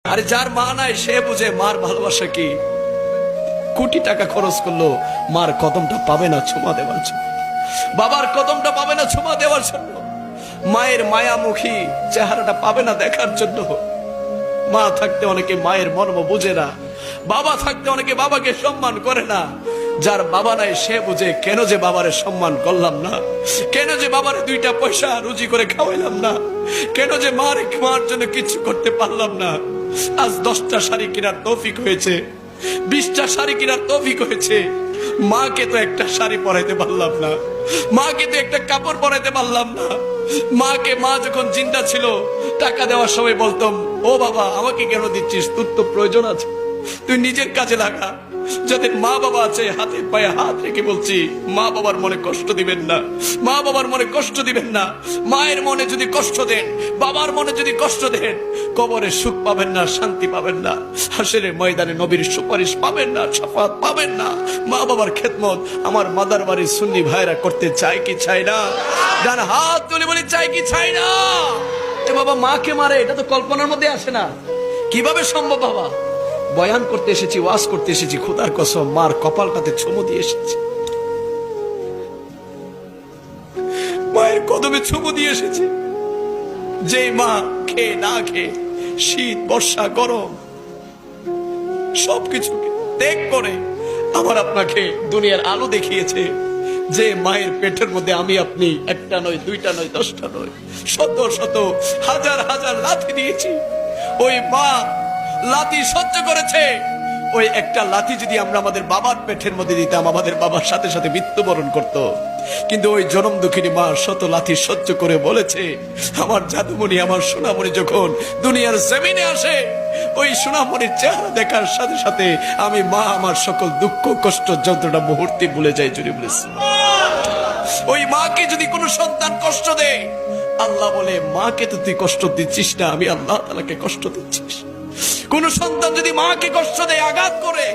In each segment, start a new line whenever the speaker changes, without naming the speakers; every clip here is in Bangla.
আরে যার মা নাই সে বুঝে মার ভালোবাসা কি। কোটি টাকা খরচ করলো মার কদমটা পাবে না চুমা দেওয়ার জন্য, বাবার কদমটা পাবে না চুমা দেওয়ার জন্য, মায়ের মায়ামুখী চেহারাটা পাবে না দেখার জন্য। মা থাকতে অনেকে মায়ের মর্ম বুঝে না, বাবা থাকতে অনেকে বাবাকে সম্মান করে না। যার বাবা নাই সে বুঝে কেন যে বাবারে সম্মান করলাম না, কেন যে বাবারে দুইটা পয়সা রুজি করে খাওয়াইলাম না, কেন যে মার জন্য কিছু করতে পারলাম না। আজ 10টা শাড়ি কেনার তৌফিক হয়েছে, 20টা শাড়ি কেনার তৌফিক হয়েছে, মাকে তো একটা শাড়ি পরাইতে পারলাম না, মাকে তো একটা কাপড় পরাইতে পারলাম না। মাকে মা যখন জিন্দা ছিল টাকা দেওয়ার সময় বলতাম, ও বাবা আমাকে কেন দিচ্ছিস, তোর তো প্রয়োজন আছে, তুই নিজের কাজে লাগা। যাদের মা বাবা আছে হাতে পায়ে হাত রেখে বলছি, মা বাবার মনে কষ্ট দিবেন না, মা বাবার মনে কষ্ট দিবেন না। মায়ের মনে যদি কষ্ট দেন, বাবার মনে যদি কষ্ট দেন, কবরে সুখ পাবেন না, শান্তি পাবেন না, হাসরের ময়দানে নবীর সুপারিশ পাবেন না, শাফাত পাবেন না। মা বাবার খেদমত আমার মাদার বাড়ির সুন্নি ভাইরা করতে চায় কি চায় না? ডান হাত তুলে বলি চাই কি চাই না? এ বাবা মাকে মারে, এটা তো কল্পনার মধ্যে আসে না। কিভাবে সম্ভব বাবা? বয়ান করতে এসেছি, ওয়াজ করতে এসেছি, খোদার কসম মার কপালটাতে চুমু দিয়ে এসেছি, মায়ের কদমে চুমু দিয়ে এসেছি। যে মা খেয়ে না খেয়ে শীত বর্ষা গরম সবকিছু ত্যাগ করে আমার আপনাকে দুনিয়ার আলো দেখিয়েছে। যে মায়ের পেটের মধ্যে আমি আপনি একটা নয়, দুইটা নয়, 10টা নয়, শত শত হাজার হাজার লাথি দিয়েছি। ওই মা লাথি সহ্য করেছে। ওই একটা লাথি যদি আমরা আমাদের বাবার পেটের মধ্যে দিতাম, আমাদের বাবার সাথে সাথে মৃত্যুবরণ করত। কিন্তু ওই জনম দুঃখিনী মা শত লাথি সহ্য করে বলেছে, আমার জাদুমণি, আমার সোনামণি যখন দুনিয়ার জমিনে আসে, ওই সোনামণির চেহারা দেখার সাথে সাথে আমি মা আমার সকল দুঃখ কষ্ট যন্ত্রণা মুহূর্তে ভুলে যাই। জুড়ে বলেছি, ওই মাকে যদি কোনো সন্তান কষ্ট দেয়, আল্লাহ বলে মাকে তো তুই কষ্ট দিচ্ছিস না, আমি আল্লাহ তাআলাকে কষ্ট দিচ্ছিস। কোন সন্তান যদি মাকে কষ্ট দেয়, আঘাত করে,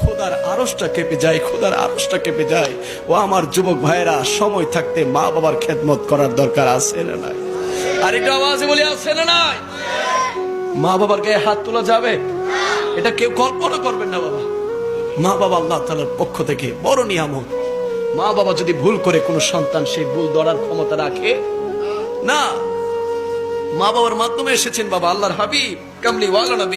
খোদার আরশটা কেঁপে যায়, খোদার আরশটা কেঁপে যায়। ও আমার যুবক ভাইরা, সময় থাকতে মা বাবার খেদমত করার দরকার আছে না নাই? আর একটু আওয়াজে বলি, আছে না নাই? মা বাবার গায়ে হাত তোলা যাবে? এটা কেউ কল্পনা করবেন না বাবা। মা বাবা আল্লাহ তাআলার পক্ষ থেকে বড় নিয়ামত। মা বাবা যদি ভুল করে কোনো সন্তান সেই ভুল ধরার ক্ষমতা রাখে না। মা বাবার মাধ্যমে এসেছেন বাবা আল্লাহর হাবিব কামলি ওয়ালা নবী।